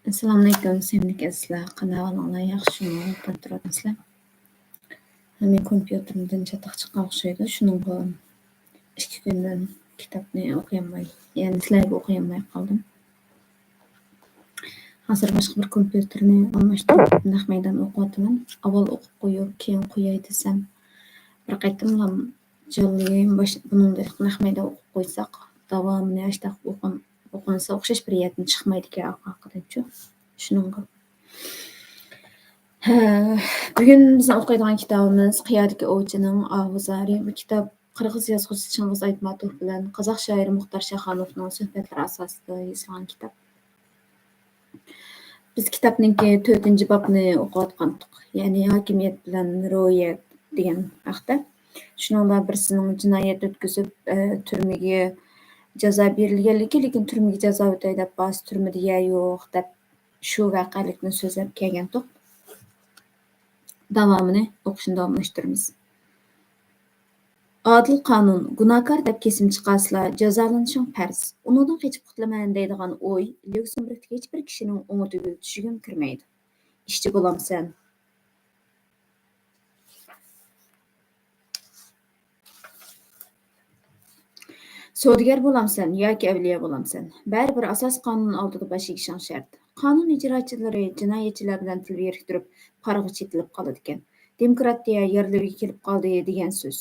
Assalomu alaykum, sevimli azizlar. Qanday ahvolinglar? Yaxshimi? O'tirib turibsizlar? Men kompyuterimdan chatoq chiqqan o'xshaydi. Shuninga 2 kundan kitobni o'qiyolmay, ya'ni sizlarga o'qiyolmay qoldim. Hozir boshqa bir kompyuterni almashtirib, nahmaydan o'qiyapman. Avval o'qib qo'yib, keyin qo'yay desam, bir qaytimlam jonlayim, buningdek nahmayda o'qib qo'ysak, davomini ashta o'qinsa o'xshash bir yerdan chiqmaydi haqidaychi. Shuninga. Bugun bizni o'qiydigan kitobimiz Qiyodagi ovchining Ahvozari. Bu kitob qirg'iz yozuvchisi Chingiz Aytmatov bilan qozoq shoiri Muxtor Shaxonovning suhbatlari asosida yozilgan kitob. Biz kitobninki 4-bobni o'qiyotgandik. Ya'ni hokimiyat bilan ro'yat degan haqda. Shuningda birisining jinoyat o'tkazib, turmaga jazo berilganligi, lekin turmaga jazo o'tay deb bas turmada yo'q deb shu voqelikni so'zlab kelgandik. Davomini o'qishni davomlashtiramiz. Adil qonun, gunohkor deb kesim chiqasizlar, jazolanishing farz. Undan qechib qutulaman deydigan o'y Lyuksemburgdagi hech bir kishining o'ngida tushiga kirmaydi. Ishchi bo'lamsan. Savdogar bo'lamsan yoki avliyo bo'lamsan. Baribir asos qonun oldida bosh egishing shart. Qonun ijrochilari jinoyatchilar bilan til berktirib, parg'a chetilib qoladi ekan. Demokratiya yerlarga kelib qoldi degan so'z.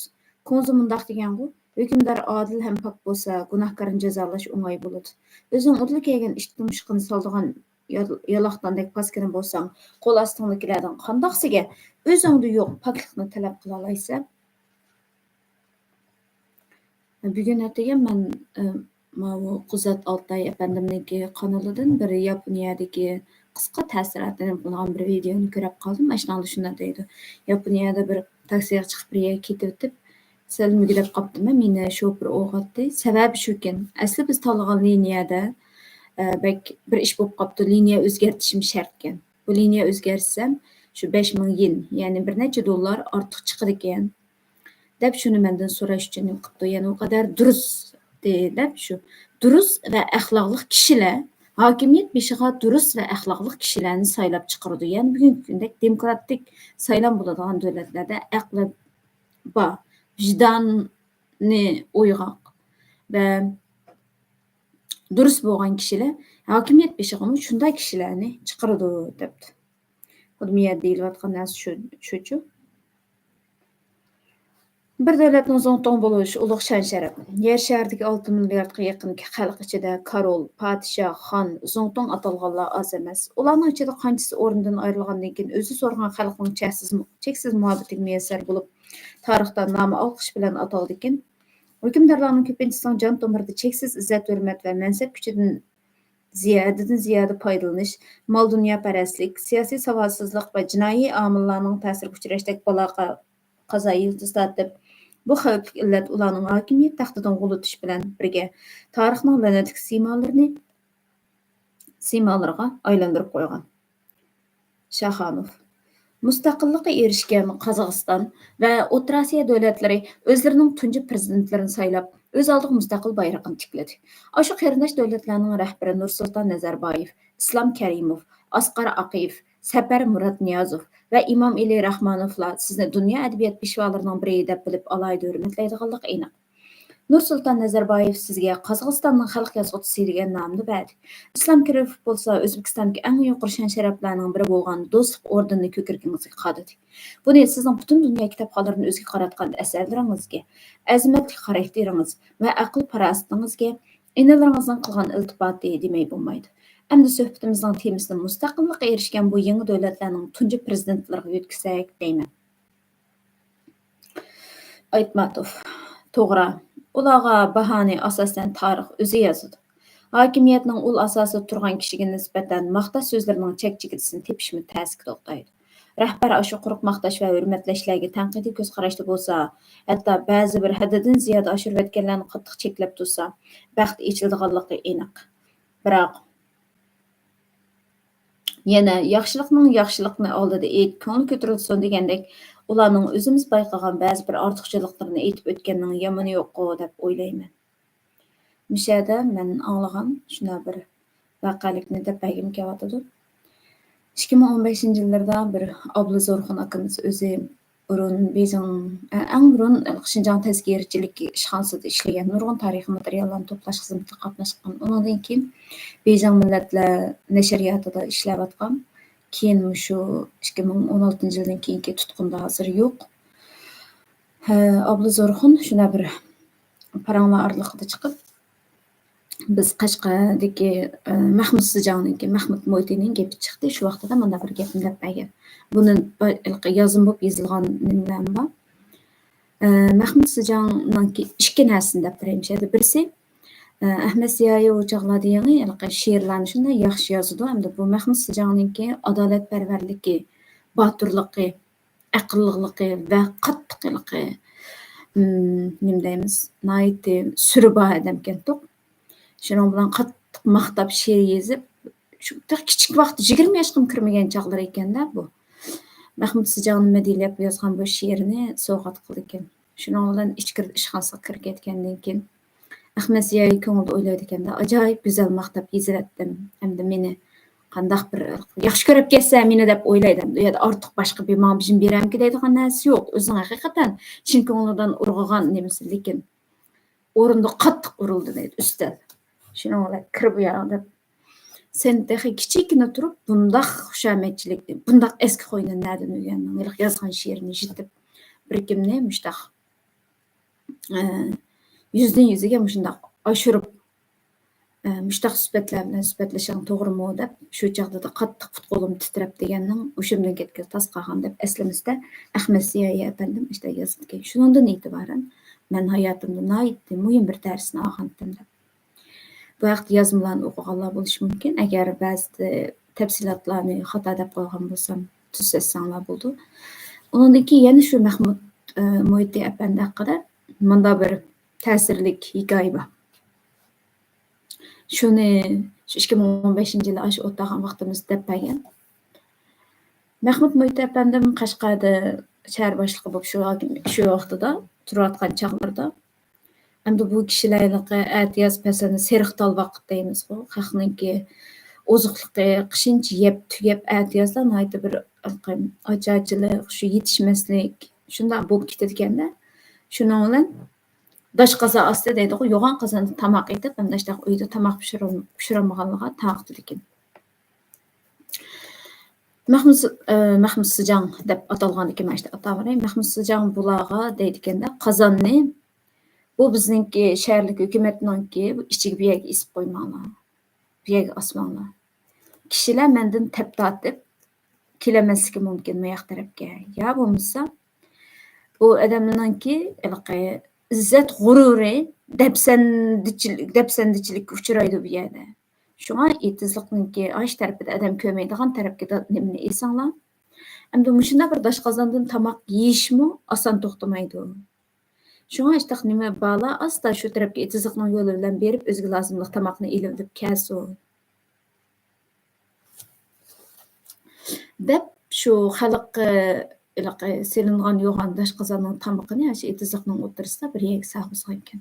Konzi mundaq degan-ku, hukmdor odil ham pok bo'lsa, gunohkorni jazolash o'ng'ay bo'ladi. O'zing udli kelgan ish tumshuqini soldigan yaloqdandek paskina bo'lsang, qo'l ostingdagilardan qandoqsiga o'zingda yo'q poklikni talab qila olaysan? Bugun ertaga men Quzat Altay efendimniki kanalidan bir Yaponiyadagi qisqa ta'sirotini qilgan bir videoni ko'rib qoldim. Mana shunda deydi. Yaponiyada bir taksiga chiqib bir yerga ketib o'tib, sal mugilab qolibdim. Meni shofir o'g'atdi. Sababi shukin. Asli biz tanlagan liniyada bir ish bo'lib qolibdi. Liniya o'zgartishim shart ekan. Bu liniya o'zgarsam, shu 5000 yen, ya'ni bir necha dollar ortiq chiqadi ekan. deb shuni mendan so'rash uchun nima qilibdi. Ya'ni u qadar durust deb shu durust va axloqli kishilar hokimiyat beshiga durust va axloqli kishilarni saylab chiqardi. Ya'ni bugungi kunda demokratik saylan bo'ladigan davlatlarda aqli bor, vijdonni uyg'oq va durust bo'lgan kishilar hokimiyat beshiga shunday kishilarni chiqardi debdi. Xuddi deyilayotgan narsa shuchu. Bir davlatning zo'ngton bo'lishi ulug' shon-sharaf. Yer shardagi 6 milliardga yaqin xalq ichida korol, podshoh, xon, zo'ngton atalganlar oz emas. Ularning ichida qanchasi o'rnidan ayrilgandan keyin o'zi so'rgan xalqning cheksiz muhabbatiga muyassar bo'lib, tarixda nomi olqish bilan ataldi ekan. Hukmdorlarning ko'pinchisi jon tomirida cheksiz izzat, hurmat va mansab kuchidan ziyoda foydalanish, mol dunyo parastlik, siyosiy savodsizlik va jinoiy omillarning ta'siriga uchrashdek baloqa qazo yildiz tortib, bu xavfli illat ularning hokimiyat taxtidan g'ulutish bilan birga tarixning la'natli siymolarga aylantirib qo'ygan. Shaxonov. Mustaqillikqa erishgan Qozog'iston va O'rta Osiyo davlatlari o'zlarining tunji prezidentlarini saylab, o'z oldiga mustaqil bayrog'ini tikladi. Shu qarindosh davlatlarning rahbari Nursulton Nazarboyev, Islom Karimov, Asqar Aqayev, Safar Muratniyazov va Imom Eli Rahmonovlar sizni dunyo adabiyot peshvolarining biri deb bilib alayda hurmatlaydiganlik aniq. Nursulton Nazarboyev sizga Qozog'istonning xalq yozuvchisi degan nomni berdi. Islom Karimov bo'lsa O'zbekistondagi eng yuqori shon-sharaflarning biri bo'lgan do'stlik ordenini ko'kragingizga qadadi. Buni sizning butun dunyo kitobxonlarini o'ziga qaratgan asarlaringizga, azimatli xarakteringiz va aql farosatingizga inalaringizning qilgan iltifoti demay bo'lmaydi. Endi suhbatimizning temasini mustaqillikqa erishgan bu yangi davlatlarning tunji prezidentlariga yetkazsak deyman. Aytmatov. To'g'ri. Ularga bahoni asosan tarix o'zi yozadi. Hokimiyatning ul asosida turgan kishiga nisbatan maqtash so'zlarining chek-chekitini tepishmi ta'sir to'xtaydi. Rahbar shu quruq maqtash va hurmatlashlarga tanqidiy ko'z qarashda bo'lsa, hatto ba'zi bir haddidan ziyoda oshirib o'tganlarni qattiq cheklab tursa, baxt echildiganligi aniq. Biroq yana yaxshilikni oldida ayt, ko'ngil ko'tarilsin degandek, ularning o'zimiz bayqagan ba'zi bir ortiqchiliklarini aytib o'tganning yomoni yo'q deb o'ylayman. Mishada men anglagan shuna bir voqelikni deb bagim kelyotdi. 2015 yillarda bir Abla Zorxun akamiz o'zi burun Bejing eng burun Xinjiang tezkirchilik ishxonasida ishlagan nurg'un tarixiy materiallarni to'plash xizmatida qatnashgan. Undan keyin Bejing millatlar nashriyotida ishlayotgan. Keyin shu 2016 yildan keyingi tutqunda hozir yo'q. Abla Zorxun shuna bir paranglar oraliqida chiqib biz Qashqadagi Mahmud Sijangniki Mahmud Mo'ytining gapi chiqdi. Shu vaqtida mana bir gapni deb bergan. Buni yozim bo'lib yozilgan nimalar bor. Mahmud Sijangniki ikki narsani deb beraymi. Birisi Ahmad Ziyoyev o'chaqlarda yangi she'rlarni shunday yaxshi yozadi. Hamda bu Mahmud Sijangniki adolatparvarligi, botirligi, aqlliligi va qattiqligi nima deymiz? Nihoyatda surba odam ekan. Shuning bilan qattiq maqtab she'r yozib, shu kichik vaqt 20 yoshga kirmagan chaqlar ekanda bu. Mahmud Sijang nima deyilib yozgan bu she'rni sovg'at qildi ekan. Shuning bilan ichkir ishxonasiga kirib ketgandan keyin Ahmad Ziyoyev ko'ngilda o'ylaydi ekanda, ajoyib go'zal maqtab yozildim. Hamda meni qandaq bir yaxshi ko'rib ketsa meni deb o'ylaydim. U yerda ortiq boshqa bir ma'bijim beramki deydigan narsa yo'q. O'zining haqiqatan chin ko'nglidan urg'agan nimasi, lekin o'rinda qattiq urildi deydi ustal. Shuning bilan kirib deb sen dahi kichikina turib bundaq xushomadchilikni, bundaq eski qo'yni nadan o'rganding? Yozgan she'rni eshitib bir kimni mushtaq yuzdan yuziga mushundaq oshirib mushtaq suhbatlar bilan suhbatlashgan to'g'rimi deb shu chog'da qattiq qo'lim titrab deganning o'shamdan ketgan tas qolgan deb eslamizda Ahmad Ziyoyev apandim işte yozib ekan. Shundan e'tiboran men hayotimda nihoyatda muhim bir darsni olgandim deb. Bu vaqt yozmalarni o'qiganlar bo'lishi mumkin. Agar ba'zi tafsilotlarni xato deb qo'ygan bo'lsam, tuzatsanlar bo'ldi. Undan keyin yana shu Mahmud Mo'yti apandi haqida menda bir ta'sirlik hikoya bor. Shuni 2015-yili shu o'tgan vaqtimizda deb bergan. Mahmud Mo'yti apandim Qashqarda shahar boshlig'i bo'lib shu vaqtida turayotgan chog'larda hamda bu kishilarniki atiyaz pasani seriqtal vaqt deymiz-ku. Xalqniki oziqligi qishincha yeb tugab atiyazlar nihoyatda bir acharchilik, shu yetishmaslik shunday bo'lib ketadi ekanda. Shuning bilan dash qaza ostida deydi-ku, yo'g'on qozonda tomoq etib, hamda işte uyda tomoq pishirolmaganligiga taqdi ekan. Mahmud Sijang deb atalgan ekan işte atavri. Mahmud Sijang bularga deydi ekanda, qozonni bu bizningki shaharlik hukumatninki bu ichiga bir yerga isib qo'ymanglar. Bir yerga osmanglar. Kishilar mendan tap tortib kelamasligi mumkin bu yoq tarafga. Ya bo'lmasa bu odamlarninki izzat g'ururi dapsandichilikka uchraydi bu yerda. Shunga etizlikninki osh tarafida odam ko'maydigan tarafga nimani esanglar. Hamda mushunda bir dash qozondan tomoq yeyishmi oson to'xtamaydi. Shunga işte nima bala asta shu tarafga etizlikning yo'li bilan berib o'ziga lozimli tomoqni elib deb kelsin. Deb shu xalq selingan yo'g'on dash qozonning tomoqini shu etizlikning o'rtasida bir yerga saqlagan ekan.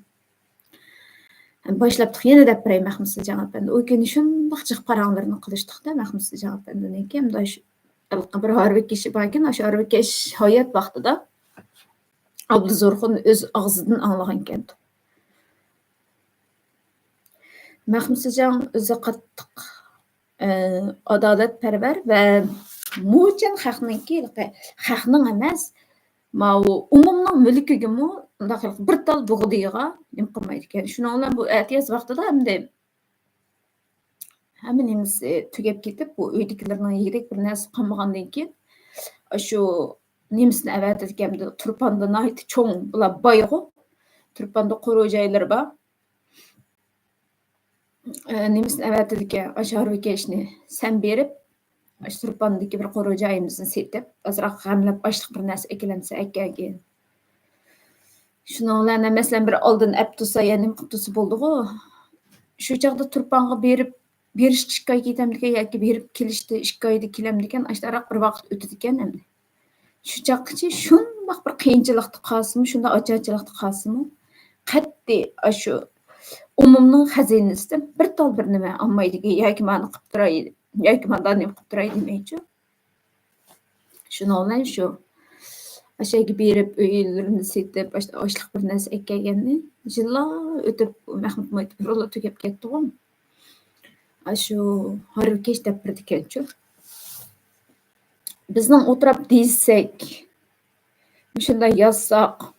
Boshlabdik yana deb beray Mahmud Sijang apandi. U kuni shundoq jiq paranglarni qilishdiqda Mahmud Sijang apandidan keyin bir harbiy kishi bor ekan, o'sha harbiy kishi hayot vaqtida Abla Zorxun o'z og'zidan anglagan ekan. Mahmud Sijang o'zi qattiq adolatparvar va mo'chan xalqning emas, umumning mulkigimi bir tal bug'diga nim qilmaydi ekan. Shuning bilan bu atiyaz vaqtida hamma nimasi tugab ketib, bu uydagilarning yirik bir narsa qolmagandan keyin shu nemisini avatadigan Turpanda nihoyat cho'ng bular boyg'u. Turpanda qo'ro joylari bor. Nemisini avatadigan asharvi keshni sen berib Turpandagi bir qo'ro joyimizni setib, ozroq g'amlab oshliq bir narsa ekilansa akaga. Shuning bilan masalan bir oldin abtusa yana qutisi bo'ldi-ku. Shu chaqda Turpanga berish 2 oy ketamdikan yoki berib kelishdi 2 oyda kelamdikan, ashtaroq bir vaqt o'tadi ekan endi. Shu chaqgacha shundoq bir qiyinchilikda qolsimi, shunda ocharchilikda qolsimi, qat'iy shu umumning xazinasidan bir tal bir nima olmaydi yoki meni qilib turay, yoki mendan nima qilib turay demaychi. Şuning bilan shu o'shaga berib uylarini setib, ochliq bir narsa ekkanganni yillar o'tib Mahmud Mo'yitov tugab ketdi-ku. Shu Harrakesh deb birdikanchu. Bizning o'tirib deysak, shunday yozsaq,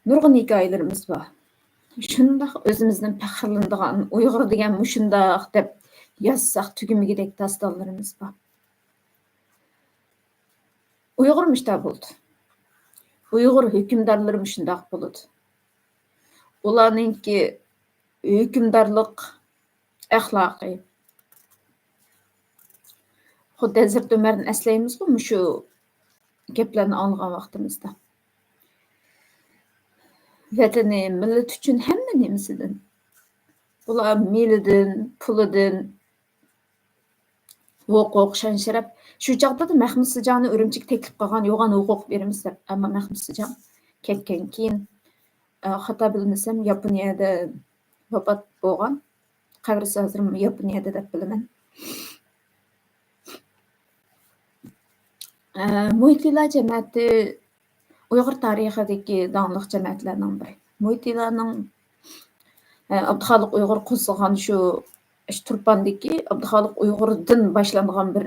nurg'un hikoyalarimiz bor. Shundoq o'zimizdan faxrlanadigan Uyg'ur degan mushundoq deb yozsaq tugamagidek dostonlarimiz bor. Uyg'ur mushundoq bo'ldi. Uyg'ur hukmdorlari mushundoq bo'ladi. Ularningki hukmdorlik axloqi xuddi Hazrat Umarni eslaymiz-ku shu gaplarni olgan vaqtimizda. Vatani, millat uchun hamma nimasidan. Ular melidan, pulidan, huquq, shon-sharaf. Shu chaqda Mahmud Sijonni Urumchiga taklif qilgan, yo'g'on huquq beramiz deb. Ammo Mahmud Sijon ketgan keyin xato bilmasam Yaponiyada vafot bo'lgan. Qabrisi hozir Yaponiyada deb bilaman. Mo'yitila jamiyati Uyg'ur tarixidagi donliq jamiyatlarning biri. Mo'yitilaning Abduxoliq Uyg'ur qo'zg'agan shu Turpandagi Abduxoliq Uyg'urdan boshlangan bir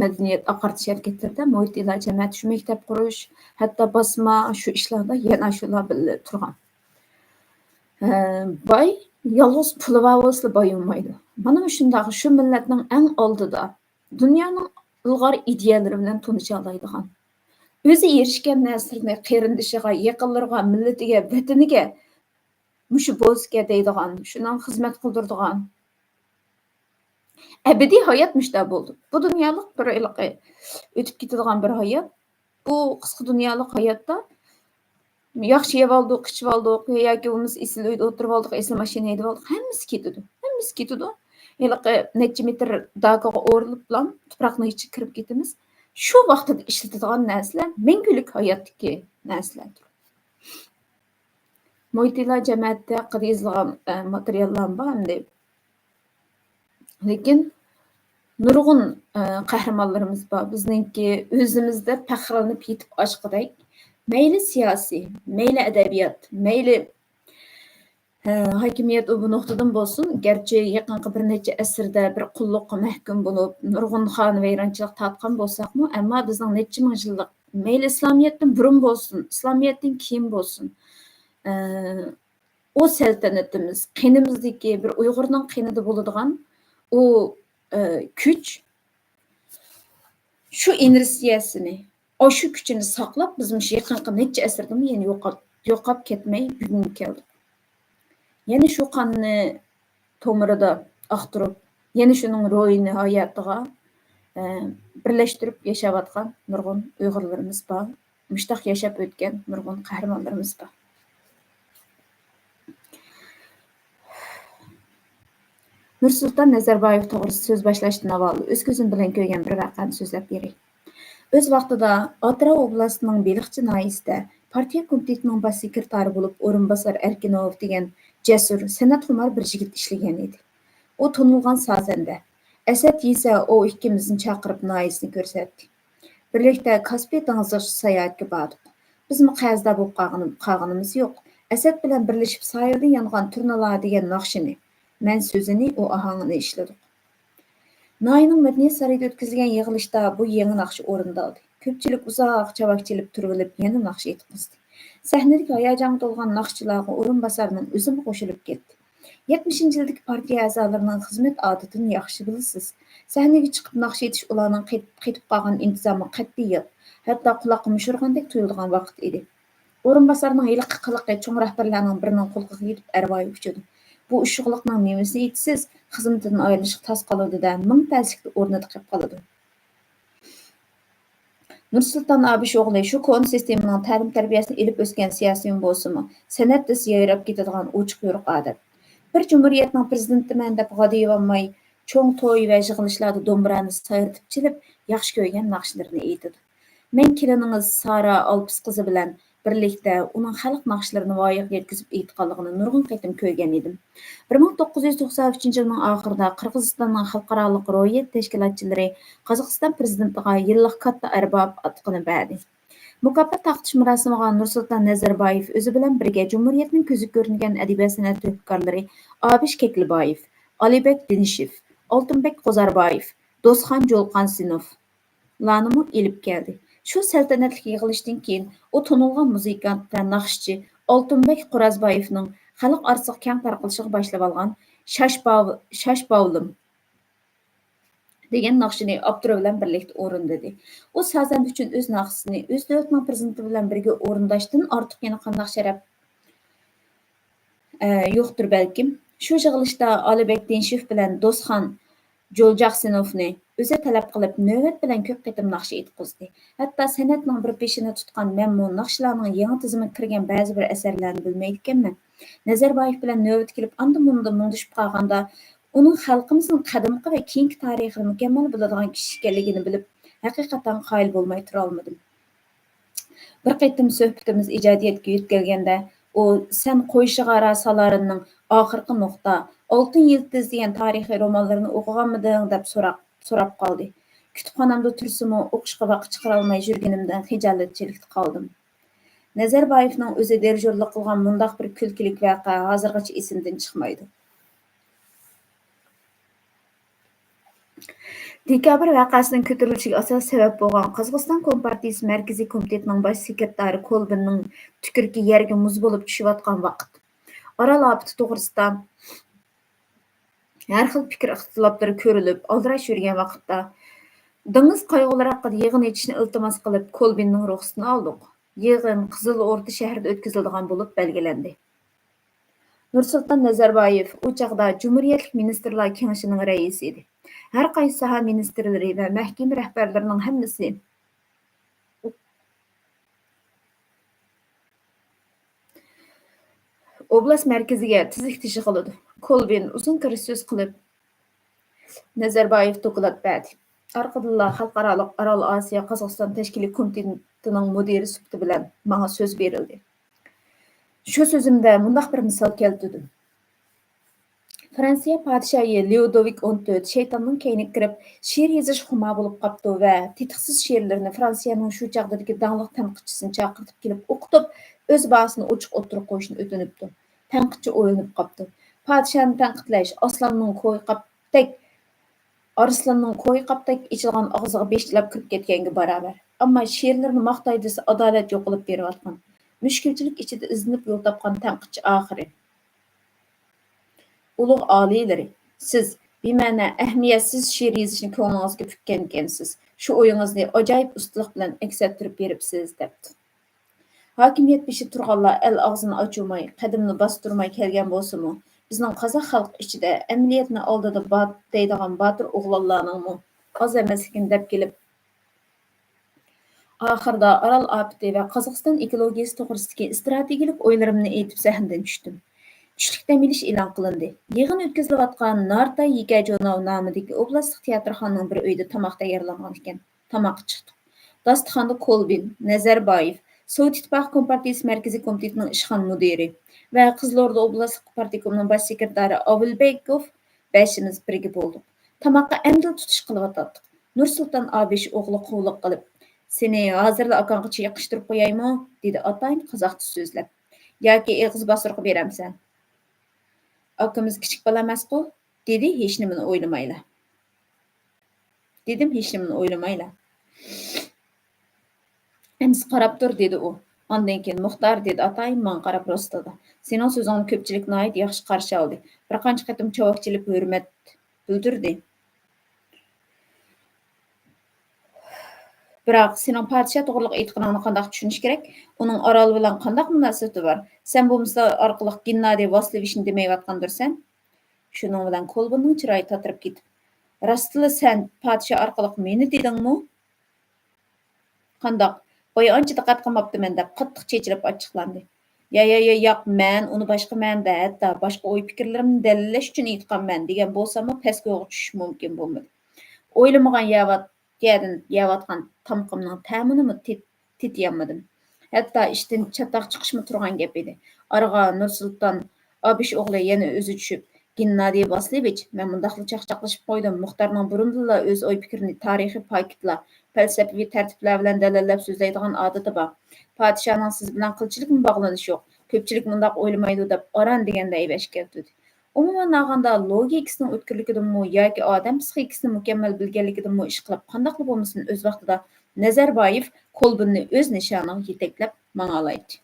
madaniyat oqartish harakatlarida Mo'yitila jamiyati shu maktab qurish, hatto bosma shu ishlarda yana shular bilan turgan. Boy yolg'iz puli bo'lsa boyolmaydi. Mana shunday shu millatning eng oldida dunyoning ilg'or ideyalari bilan tanisha oladigan. O'zi erishgan narsani qarindishiga, yaqinlariga, millatiga, vataniga mushu bo'zga deydigan, shundan xizmat qildiradigan. Abadiy hayot mushta bo'ldi. Bu dunyolik bir o'tib ketadigan bir hayot. Bu qisqa dunyolik hayotda yaxshi yeb oldik, ichib oldik, yoki bo'lmasa esil uyda o'tirib oldik, esil mashina haydab oldik, hammasi ketadi. Hammasi ketadi. Necha metr dagaga o'rilib bilan tuproqning ichiga kirib ketamiz. Shu vaqtda ishlatadigan narsalar mangulik hayotdagi narsalardir. Mo'yitila jamiyati haqida yozilgan materiallar bor endi. Lekin nurg'un qahramonlarimiz bor. Bizningki o'zimizda faxrlanib yetib oshqidek, mayli siyosiy, mayli adabiyot, mayli hokimiyat bu nuqtadan bo'lsin, garchi yaqinqi bir necha asrda bir qulluqqa mahkum bo'lib, nurg'un xon vayronchilik tatgan bo'lsaqmi, ammo bizning necha ming yillik mayli islomiyatdan burun bo'lsin, islomiyatdan keyin bo'lsin, o saltanatimiz, qinimizdagi bir Uyg'urning qinida bo'ladigan o kuch, shu inertsiyasini, shu kuchini saqlab, biz shu yaqinqi necha asrdan yana yo'qolib ketmay bugunga keldik. Yana shu qonni tomirida aqtirib, yana shuning ro'yini hayotiga birlashtirib yashayotgan nurg'un Uyg'urlarimiz bor. Mushtaq yashab o'tgan nurg'un qahramonlarimiz bor. Nursulton Nazarboyev to'g'risida so'z boshlashdan avval o'z ko'zim bilan ko'rgan bir voqeani so'zlab beray. O'z vaqtida Atro oblastining Beliqchi noyisida partiya komitetining bosh sekretari bo'lib o'rinbosar Erkinov degan jasur, san'atxumar bir yigit ishlagan edi. U tunilgan sozanda. Asad yesa o ikkimizni chaqirib noyisni ko'rsatdi. Birlikda Kaspiy dengiziga sayohatga bordik. Bizmi qazda bo'lib qolganimiz yo'q. Asad bilan birlashib soyildan yongan turnalar degan naqshini, men so'zini u ahangini ishladik. Noyining madaniyat sarayida o'tkazilgan yig'ilishda bu yangi naqsh o'rindaldi. Ko'pchilik uzoq chavak chelib turib yana naqsh aytqizdi. Sahnadagi hayajon to'lgan naqshchilarga o'rinbosarning o'zimi qo'shilib ketdi. 70-yildagi partiya a'zolarining xizmat odatini yaxshi bilasiz. Sahnaga chiqib naqsh aytish ularning qaytib qolgan intizomi qat'iy, hatto quloqqa mushurgandek tuyulgan vaqt edi. O'rinbosarning yilqi qiliqi cho'ng rahbarlarning birining qo'lqiga yetib arvoyi uchadi. Bu ushuqliqning nemisini aytsiz, xizmatidan ayrilishga tas qoladi-da, ming taslikda o'rnida qolib qoladi. Nursulton Abisho'g'li shu kon sistemaning ta'lim tarbiyasini ilib o'sgan siyosiy bo'lsimi, san'atda yayrab ketadigan ochiq yo'riq odat. Bir jumhuriyatning prezidentiman deb g'adiyolmay, cho'ng to'y va yig'ilishlarda do'mbirani sayritib chilib, yaxshi ko'rgan naqshlarini aytadi. Men keliningiz Sara Alpis qizi bilan birlikdə onun xalq naxışlarını voyaga yetkizib aytqanligini nurg'un qitim ko'rgan edim. 1993 yilning oxirida Qirg'izistonning xalqaroliq ro'yat tashkilotchilari Qozog'iston prezidentiga yillik katta arbob atqini berdi. Mukofot taqdish murosimiga Nursulton Nazarboyev o'zi bilan birga Jumhuriyatning ko'zi ko'ringan adabiyot san'at tuhfkorlari Abish Kekliboyev, Alibek Dinishev, Oltinbek Qo'zarboyev, Do'stxon Jo'lqonsinov larni elib keldi. Shu saltanatli yig'ilishdan keyin u tanilgan muzikant va naqshchi Oltinbek Qo'razboyevning xalq orasiga keng tarqalishiga boshlab olgan Shashbovlim degan naqshini Abdurov bilan birlikda o'rindadi. U sazand uchun o'z naqshisini o'z davlatining prezidenti bilan birga o'rindashdan ortiq yana qanday sharaf yo'qdir balkim. Shu yig'ilishda Alibek Dinishev bilan Do'stxon Jo'ljaqsinovni o'zi talab qilib navbat bilan ko'p qitim naqsh aytqizdi. Hatto san'atning bir peshini tutgan menmu naqshlarning yangi tizimiga kirgan ba'zi bir asarlarni bilmaydi ekanman. Nazarboyev bilan navbat kelib anda-munda mundishib qolganda uning xalqimizning qadimgi va keyingi tarixini mukammal biladigan kishi ekanligini bilib, haqiqatan qoyil bo'lmay tura olmadim. Bir qitim suhbatimiz ijodiyatga yetkazganda u Sen qo'yishig'ara salarinning oxirgi nuqta Oltin Yildiz degan tarixiy romanlarini o'qiganmiding deb so'rab qoldi. Kutubxonamda tursimi o'qishga vaqt chiqara olmay yurganimdan xijolatchilikda qoldim. Nazarboyevning o'zi dirijorlik qilgan mundaq bir kulkilik voqea hozirgacha esimdan chiqmaydi. Dekabr voqeasining ko'tarilishiga asos sabab bo'lgan Qozog'iston Kompartiyasi Markaziy komitetining bosh sekretari Kolbinning tukurki yerga muz bo'lib tushayotgan vaqt. Orol ofati to'g'risida har xil fikr ixtiloflari ko'rilib, aldirash yurgan vaqtda dengiz qayg'ulari haqida yig'in etishni iltimos qilib Kolbinning ruxsatini oldik. Yig'in Qizil O'rda shahrida o'tkaziladigan bo'lib belgilandi. Nursulton Nazarboyev u chaqda Cumhuriyetlik Ministrlar Kengashining raisi edi. Har qaysi soha ministrlari va mahkama rahbarlarining hammasi oblast markaziga tizlik tishi qiladi. Kolbin uzun kirish so'z qilib Nazarboyev doklad berdi. Orqadan Xalqaro Orol Osiyo Qozog'iston tashkiliy komitetining mudiri sifatida bilan menga so'z berildi. Shu so'zimda mundaq bir misol keltirdim. Fransiya podshohi Lyudovik 14 shaytonning keyniga kirib, she'r yozish xuma bo'lib qopti va tetiqsiz she'rlarini Fransiyaning shu chaqdagi dangliq tanqidchisini chaqirtib kelib o'qitib, o'z bahsini ochiq o'tirib qo'yishni o'tinibdi. Tanqidchi o'ylanib qopti. Podshohni tanqidlash Arslanning qo'y qopdek ichilgan og'ziga beshtilab kirib ketganga barobar. Ammo she'rlarni maqtay desa adolat yo'qolib berayotgan. Mushkulchilik ichida izlanib yo'l topgan tanqidchi oxiri ulug' oliylari, siz bema'ni ahamiyatsiz she'r yozishni ko'nglingizga pukkan ekansiz. Shu o'yingizni ajoyib ustulik bilan aks ettirib beribsiz, debdi. Hokimiyat beshi turganlar el og'zini ochmay, qadamni bostirmay kelgan bo'lsa-mu, bizning qozoq xalq ichida amaliyotni oldida deydigan botir o'g'lonlarning oz emasligini deb kelib, oxirida Orol ofati va Qozog'iston ekologiyasi to'g'risidagi strategik o'ylarimni aytib sahnadan tushdim. Tushlik dam olish e'lon qilindi. Yig'in o'tkazilayotgan Nartay Yekajonov nomidagi oblastlik teatrxonaning bir uyida tomoq tayyorlangan ekan. Tomoq chiqdi. Dasturxonda Kolbin, Nazarboyev, Sovet Ittifoqi Kompartiyasi Markaziy komitetining ishxon mudiri va Qizilo'rda oblastlik partiyasining bosh sekretari Ovilbekov beshimiz birga bo'ldik. Tomoqqa amdil tutish qilyotdik. Nursulton Abish o'g'li quvliq qilib, "Seni hozirda akangga yaqishtirib qo'yaymi?" dedi atayin qozoqcha so'zlab. "Yoki eg'iz bostirib beramsan?" "Akamiz kichik bola emas-ku?" dedi hech nimani o'ylamayla. "Endi qarab tur" dedi u. Ondan keyin "Muxtor" dedi atayin menga qarab rostladi. "Sening so'zingni ko'pchilik nihoyat yaxshi qarshi oldi. Bir qancha qatim chavakchilik hurmat bildirdi. Biroq sening podshoh to'g'riliq aytganingni qanday tushunish kerak? Uning Orol bilan qanday munosabati bor? Sen bu misol orqali Gennadiy Vaslevichni demayotgandirsan?" Shuning bilan Kolbinning chiroyi tatirib ketib, "Rostla sen podshoh orqali meni dedingmi?" "Qandoq? Boya ancha diqqat qilmabdiman" deb qattiq chechilib ochiqlandi. Yo'q, men uni boshqa ma'noda, hatto boshqa o'y-fikrlarimni dalillash uchun aytganman" degan bo'lsa-mu, pastga tushish mumkin bo'lmadi. O'ylamagan yerdan yeyotgan tomqimning ta'minimi tetiyolmadim. Hatto ishdan chataq chiqishmi turgan gap edi. Oraga Nursulton Abish o'g'li yana o'zi tushib, Gennadiy Vasilevich, men mundaqla chaqchaqlashib qo'ydim. Muxtarning burundilla o'z o'y-fikrini tarixiy paketlar, falsafiy tartiblar bilan dalillab so'zlaydigan odati bor. Podshohning siz bilan qilchilikmi bog'lanishi yo'q. Ko'pchilik mundaq o'ylamaydi deb oran deganda aybash keltirdi. Umuman olganda logikasining o'tkirligidanmi yoki odam psixikasini mukammal bilganligidanmi ish qilib, qandoqli bo'lmasin o'z vaqtida Nazarboyev Kolbinni o'z nishoniga yetaklab mang'alaydi.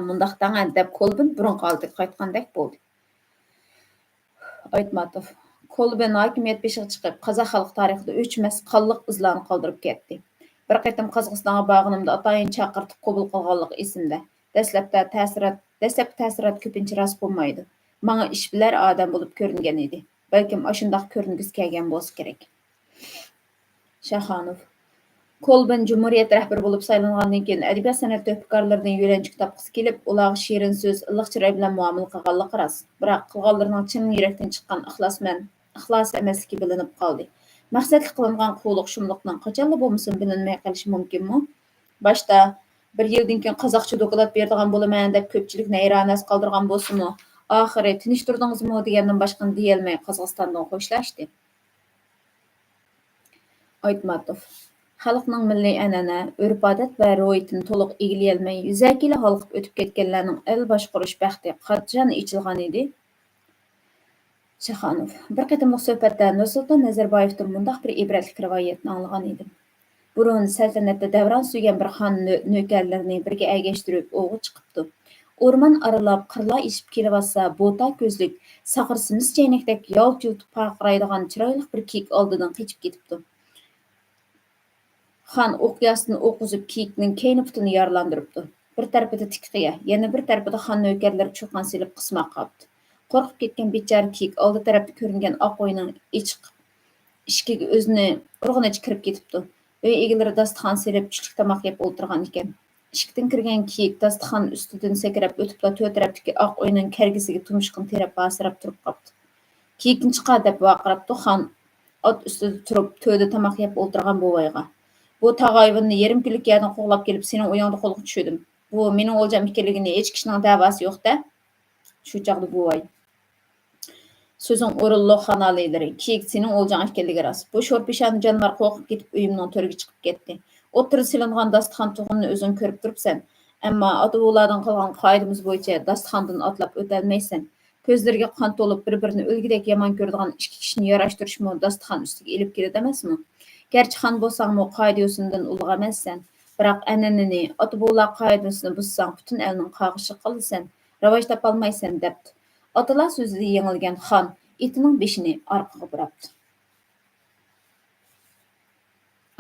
Mundaq dаңа deb Kolbin burun holatiga qaytgandek bo'ldi. Aytmatov. Kolbin hokimiyat beshiga chiqib, qozoq xalq tarixida o'chmas qonliq izlarni qoldirib ketdi. Bir qatam Qozog'istonga borganimda atayin chaqirtib qabul qilganligi esimda. Dastlabda ta'sirat ko'pincha rost bo'lmaydi. Menga ish bilar odam bo'lib ko'ringan edi. Balkim ashundaq ko'ringisi kelgan bo'lsa kerak. Shaxonov. Kolbin Cumhuriyet rahbari bo'lib saylangandan keyin adabiyot san'at tövbekorlaridan yo'lanchi topqisi kelib, ularga shirin so'z, iliq chiroy bilan muomala qilganligi rost. Biroq qilganlarining chin yurakdan chiqqan ixlos emasligi bilinib qoldi. Maqsadli qilingan qulluq shumliqning qachonla bo'lmasin bilinmay qolishi mumkinmi? Boshda bir yildan keyin qozoqcha doklad beradigan bo'laman deb ko'pchilikni hayronas qoldirgan bo'lsa-mu, oxiri tinchtirdingizmi degandan boshqani deyolmay Qozog'istondan xo'shlashdi. Aytmatov. Xalqning milliy an'ana, urf-odat va ro'yitini to'liq egallay yuzakila halqib o'tib ketganlarning el boshqarish baxti qachon ichilgan edi? Shaxonov. Bir qatimliq suhbatda Nursulton Nazarboyevdan mundaq bir ibratli rivoyatni anglagan edim. Burun saltanatda davron suygan bir xon nökarlarini birga agashtirib o'g'i chiqibdi. O'rmon aralab qirlar ishib kelyotsa, bo'ta ko'zlik, saqir-simis chaynakdek yalt-yultib parqiraydigan chiroyli bir kiyik oldidan qechib ketibdi. Xon o'q yosini o'q uzib kiyikning keyni putini yaralandiribdi. Bir tarafida tikqiya, yana bir tarafida xon nökarlar cho'qan silib qismoq qolibdi. Qo'rqib ketgan bechora kiyik oldi tarafda ko'ringan oq o'yning ichiq ishkiga o'zini urg'unicha kirib ketibdi. Uy egalari dasturxon silib tushlik tomoq yeb o'tirgan ekan. Ishikdan kirgan kiyik dasturxon ustidan sakrab o'tibla to'rt tarafdagi oq o'yning kargisiga tumshug'ini terib basirab turib qolibdi. Kiyikni chiqar deb vaqirabdi. Xon ot ustida turib to'rda tomoq yeb o'tirgan buvayga. Bu tog'ayvonni yarim kunlik yerdan qo'g'lab kelib, sening o'yingda qo'lga tushirdim. Bu mening o'ljam ekanligini hech kishining da'vosi yo'q-da. Shu chaqda buvay. So'zing o'rinliq xonaliylari. Kiyik sening o'ljang ekanligi rost. Bu sho'rpeshani jonivor qo'rqib ketib uyimning to'riga chiqib ketdi. O'ttirib silingan dasturxon tug'inni o'zing ko'rib turibsan. Ammo ota-bovlardan qolgan qoidamiz bo'yicha dasturxondan otlab o'tolmaysan. Ko'zlariga qon to'lib bir-birini o'lgidek yomon ko'radigan ikki kishini yarashtirishmi dasturxon ustiga elib keladi emasmi? Gerçi xon bo'lsangmi qoida yo'sindan ulug' emassan. Biroq an'anani, ota-bovlar qoidasini buzsang, butun elning qog'ishi qilsan, rivoj topolmaysan debdi. Otalar so'zida yengilgan xon itining beshini orqaga burabdi.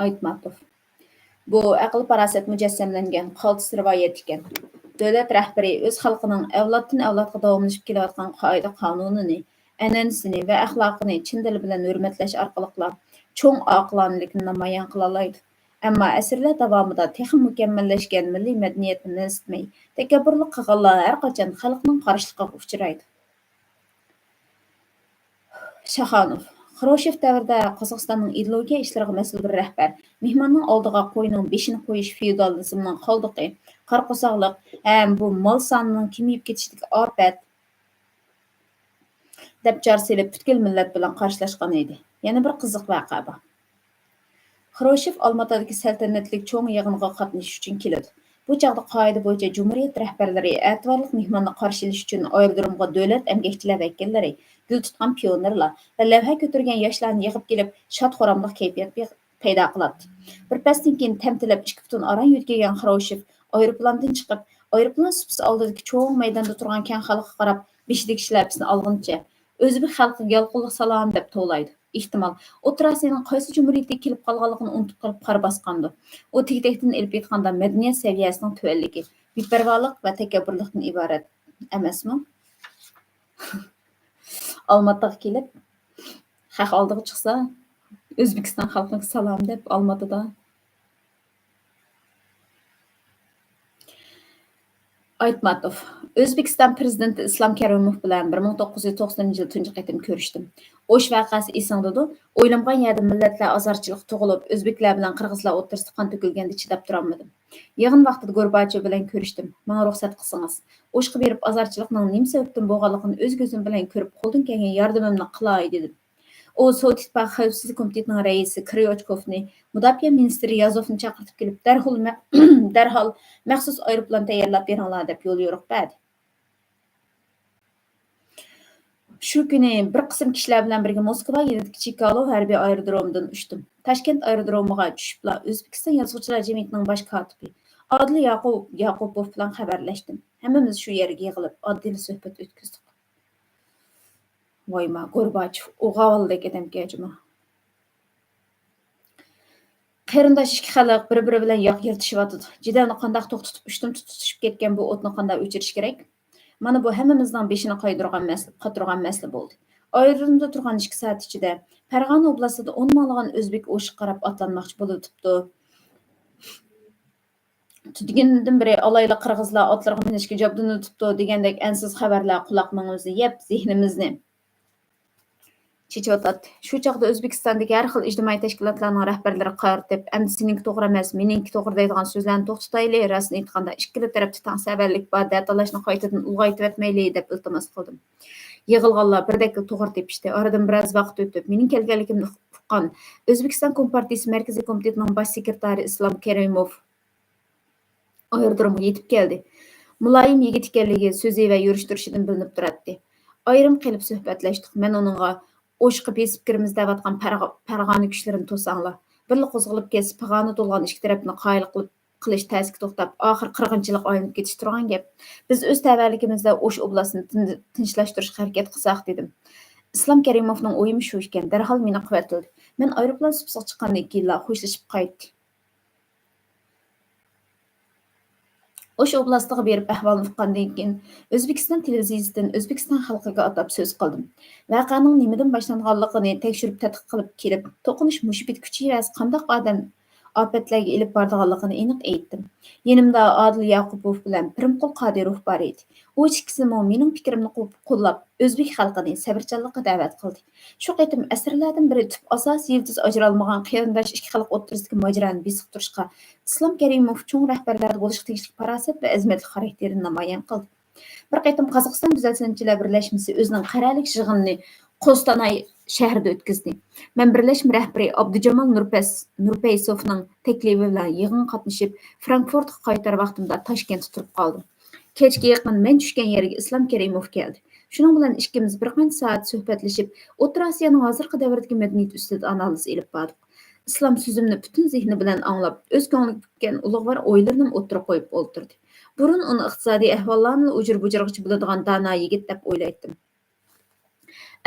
Aytmatov. Bu aql farosat mujassamlangan qaltis rivoyat ekan. Davlat rahbari o'z xalqining avloddan avlodga davomlashib kelayotgan qoida qonunini, an'anasini va axloqini chin dil bilan hurmatlash orqali cho'ng oqilonlikni namoyon qila oladi. Ammo asrlar davomida texnik mukammallashgan milliy madaniyatni nisitmay, takabburlik qilganlar har qachon xalqning qarshiligiga uchraydi. Shaxonov. Xrushev davrida Qozog'istonning ideologiya ishlariga mas'ul bir rahbar mehmonning oldiga qo'yning beshini qo'yish feodalizmning qoldiqi, qarqosoqlik ham bu mol sonining kemiyib ketishidagi ofat deb jar selib butkul millat bilan qarshilashgan edi. Yana bir qiziq voqea bor. Xrushev Olmaotadagi saltanatli cho'ng yig'iniga qatnashish uchun keladi. Bu chaqda qoida bo'yicha Cumhuriyet rahbarlari e'tiborli mehmonni qarshilish uchun ayrildirimga davlat emgakchilar vakillari, gul tutgan pionerlar va lavha ko'targan yoshlarni yig'ib kelib, shod-xuramliq kayfiyat paydo qiladi. Bir pasdan keyin tamtilab 2 butun aran yutkagan Xrushev aeroplandan chiqib, aeroplan supsi oldidagi cho'ng maydonda turgan keng xalqqa qarab, beshidagi shlyapasini olguncha o'zi bir xalqqa yolqinlik salom deb to'laydi. Ehtimol, O'rta Osiyoning qaysi jumhuriyatga kelib qolganligini unutib qolib qar bosgandi. U tegdekdan ilib aytganda madaniyat saviyasining tuvanligi, beparvolik va takabburlikdan iborat emasmi? Olmaotaga kelib, xalq oldiga chiqsa, O'zbekiston xalqiga salom deb Olmaotada Aytmatov. O'zbekiston prezidenti Islom Karimov bilan 1990-yil tunji qatim ko'rishdim. O'sh vaqasi esingdadu? O'ylamgan yerda millatlar ozarchilik tug'ilib, o'zbeklar bilan qirg'izlar o'rtasida qon to'kilganda chidab turolmadim. Yig'in vaqtida Go'rbachev bilan ko'rishdim. Menga ruxsat qilsangiz. O'shqa berib ozarchilikning nima sababdan bo'lganligini o'z ko'zim bilan ko'rib, qo'ldan kelgan yordamimni qilay dedim. U Sovet Ittifoqi Xavfsizlik komitetining raisi Kryochovni, mudofaa ministri Yazovni chaqirtib kelib, darhol maxsus aeroplan tayyorlab beringlar deb yo'l yo'riq berdi. Shu kuni bir qism kishilar bilan birga Moskva yonidagi Chikalov harbiy aerodromidan uchdim. Toshkent aerodromiga tushibla O'zbekiston Yozuvchilar jamiyatining bosh kotibi Odil Yaqubov bilan xabarlashdim. Hammamiz shu yerga yig'ilib, oddiy suhbat o'tkazdik. Voyma, Go'rbachev o'g'avaldek odamga juma. Qarindosh ikki xalq bir-biri bilan yoq yiltishyotdi. Jidalni qandoq to'xtatib, ushtim tutishib ketgan bu o'tni qanday o'chirish kerak? Mana bu hammamizning beshini qotirgan masala bo'ldi. Aerodromda turgan 2 soat ichida Farg'ona oblastida 10 minglagan o'zbek o'shiq qarab otlanmoqchi bo'libdi. Tudigandan biri alayli qirg'izlar otlarga minishga jabdini tutdi degandek ansiz xabarlar quloqimizni yeb, zehnimizni chechiyotadi. Shu chog'da O'zbekistondagi har xil ijtimoiy tashkilotlarning rahbarlari qaratib, "Endi seninki to'g'ri emas, meningki to'g'ri" deydigan so'zlarni to'xtatayli, rostini aytganda ikkala tarafda tangsabarlik bor, datalashni qaytadan ulg'aytib etmayli deb iltimos qildim. Yig'ilganlar birdek to'g'ri tepishdi. Oradan biroz vaqt o'tib, mening kelganligimni uqqan O'zbekiston Kompartiyasi Markaziy komitetining bosh sekretari Islom Karimov aerodromga yetib keldi. Muloyim yigit ekanligi so'zi va yurish-turishidan bilinib turadi. Ayrim qilib suhbatlashdik. Men uningga o'shqa besib kirimiz deyotgan Farg'ona kuchlarini to'sanglar. Birla qo'zg'alib kelsa, pag'oni to'lgan ikki tarafni qoyil qilish ta'sga to'xtab, oxir qirg'inchilik aylanib ketish turgan gap. Biz o'z tavalligimizda O'sh oblastini tinchlashtirish harakat qilsak dedim. Islom Karimovning o'yimi shu ekan. Darhol meni quvvatladi. Men aeroplan subsiq chiqqandan keyin xo'shlashib qaytdi. O'sh oblastiga berib ahvolni uqqandan keyin O'zbekiston televiziyasidan O'zbekiston xalqiga atab so'z qildim. Voqeaning nimadan boshlanganligini tekshirib tadqiq qilib kelib, to'qinish mushbit kuchi va qanday odam ofatlarga ilib borganligini aniq aytdim. Yenimda Odil Yaqubov bilan Pirimqul Qodirov bor edi. U ikkisimi mening fikrimni qo'llab, o'zbek xalqini sabrchanlikqa da'vat qildi. Shu qitim asrlardan beri tub asos yildiz ajralmagan qarindosh ikki xalq o'rtasidagi mojaroni besiq turishga Islom Karimov cho'ng rahbarlar bo'lishga tegishli farosat va azmatli xarakterini namoyon qildi. Bir qitim Qozog'iston Güzelsizliklar birlashmasi o'zining qaralik yig'inini Qo'stanay shahrida o'tkazdi. Men birlashma rahbari Abdujamal Nurpaysovning taklifi bilan yig'in qatnashib, Frankfurtga qaytar vaqtimda Toshkentda turib qoldim. Kechga yaqin men tushgan yerga Islom Karimov keldi. Shuning bilan ikkimiz bir qancha soat suhbatlashib, O'rta Osiyoning hozirgi davrdagi madaniyat ustida analiz olib bordik. Islom so'zimni butun zehni bilan anglab, o'z ko'ngliga bitgan ulug'vor o'ylarini o'tirib qo'yib o'ltirdi. Burun uni iqtisodiy ahvollarni ujur-bujurg'ichi biladigan dono yigit deb o'ylaydim.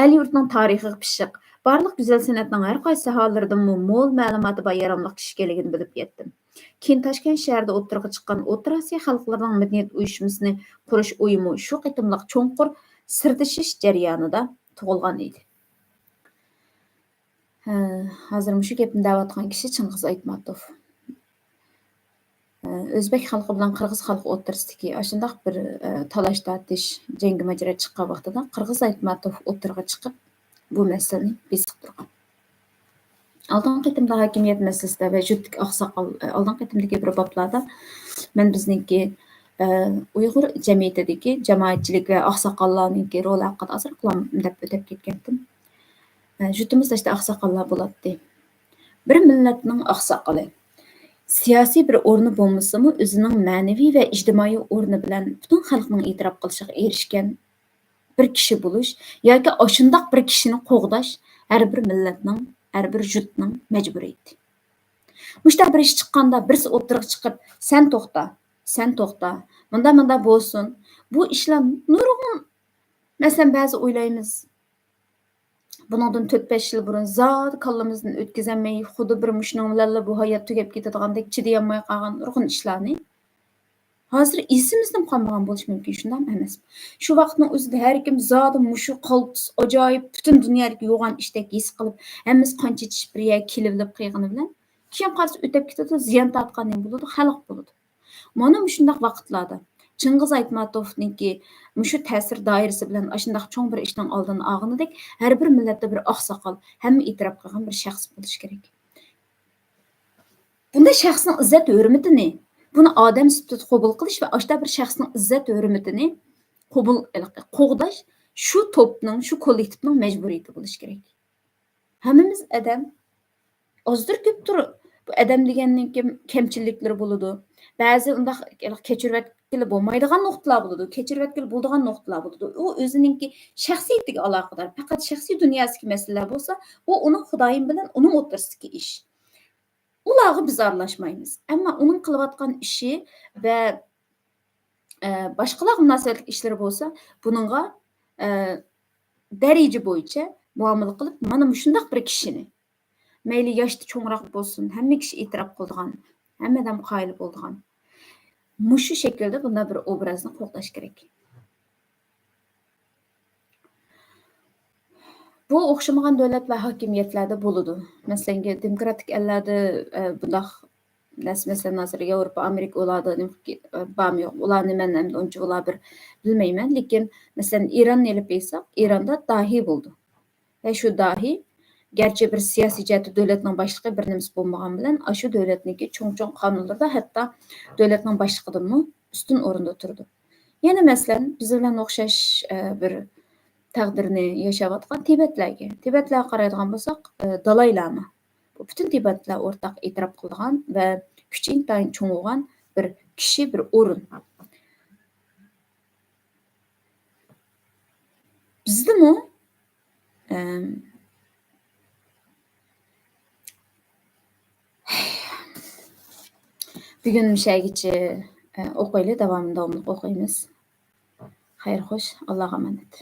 Ali yurtning tarixiga pishiq, barliq go'zal san'atning har qaysi sohalaridan mo'l ma'lumoti bor yaramli kishi ekanligini bilib yetdim. Keyin Toshkent shahrida o'tirg'i chiqqan O'rta Osiyo xalqlarining madaniyat uyushmasini qurish o'yimi shu qitimliq cho'nqur sirdishish jarayonida tug'ilgan edi. Hozir shu gapni da'vatgan kishi Chingiz Aytmatov. O'zbek xalqi bilan qirg'iz xalqi o'rtasidagi shundoq bir talash tortish jangi majra chiqqan vaqtida Qirg'iz Aytmatov o'tirg'i chiqib bu masalani besiq turgan. Oldingi qitimda hokimiyat masalasida va juftlik oqsoqol oldingi qitimdagi bir boblarda men bizningki Uyg'ur jamiyatidagi jamoatchilik va oqsoqollarning roli haqida ozroq deb o'tib ketgandim. Jutimizda oqsoqollar bo'ladi. Bir millatning oqsoqoli siyosiy bir o'rni bo'lmasimi, o'zining ma'naviy va ijtimoiy o'rni bilan butun xalqning e'tirof qilishiga erishgan bir kishi bo'lish yoki shundoq bir kishini qo'g'dash har bir millatning, har bir jutning majburiyati. Mushta bir ish chiqqanda birisi o'tirib chiqib, sen to'xta, munda bo'lsin. Bu ishlar nurg'un. Masalan, ba'zi o'ylaymiz, bundan 4-5 yil burun zot kallamizdan o'tkazolmay, xuddi bir mushning bilan bu hayot tugab ketadiganidek chidayolmay qolgan nurg'un ishlarni hozir esimizdan qolmagan bo'lishi mumkin, shunday emas. Shu vaqtning o'zida har kim zoti mushu qaltis ajoyib butun dunyodagi yo'g'on ishdek his qilib, hammamiz qancha tishib bir yerga kelib qilgani bilan keyin qarshi o'tib ketadi, ziyon tortgandan bo'ladi, xalq bo'ladi. Mana shunday vaqtlarda Çingiz Aytmatovniki mushu ta'sir doirasi bilan ashundaq cho'ng bir ishning oldini olganidek, har bir millatda bir oqsoqol, hamma e'tirof qilgan bir shaxs bo'lishi kerak. Bunda shaxsning izzat hurmatini, buni odam sifatida qabul qilish va ashda bir shaxsning izzat hurmatini qabul qo'g'dash shu to'pning, shu kollektivning majburiyati bo'lishi kerak. Hammamiz adam, ozdir ko'pdir bu adam deganning kamchiliklar bo'ladi. Ba'zi undaq kechirvatgili bo'lmaydigan nuqtalar bo'ladi, kechirvatgili bo'ladigan nuqtalar bo'ladi. U o'zininki shaxsiyatiga aloqador. Faqat shaxsiy dunyosiga masalalar bo'lsa, u uning Xudoyim bilan uning o'rtasidagi ish. Ularga biz aralashmaymiz. Ammo uning qilayotgan ishi va boshqalar munosabatli ishlari bo'lsa, buningga daraja bo'yicha muomala qilib, mana shundoq bir kishini mayli yoshda cho'ngroq bo'lsin, hamma kishi e'tirof qiladigan, hammadan qoyil bo'ladigan. Mushu shaklda bunday bir obrazni qo'llash kerak. Bu o'xshamagan davlat va hokimiyatlarda bo'ladi. Masalan, demokratik ellarda bundoq masalan hozir Yevropa, Amerika ularda bormi yo'q. Ularni men endi uncha ular bir bilmayman, lekin masalan Ironni olib olsak, Ironda dahiy bo'ldi. Va shu dahiy garchi bir siyosiy jihatda davlatning boshlig'i bir nimasi bo'lmagan bilan, shu davlatniki cho'ng-cho'ng qonunlarda hatto davlatning boshlig'idanmi ustun o'rinda turdi. Yana masalan, biz bilan o'xshash bir taqdirini yashayotgan Tibetlarga qaraydigan bo'lsak, Dalay Lama. Bu butun Tibetlar o'rtaq e'tirof qilgan va kuchi intayin cho'ng bo'lgan bir kishi, bir o'rin. Bizdami bugun mushagicha o'qiylik, davomida o'qiymiz. Xayr xo'sh, Allohga omonat.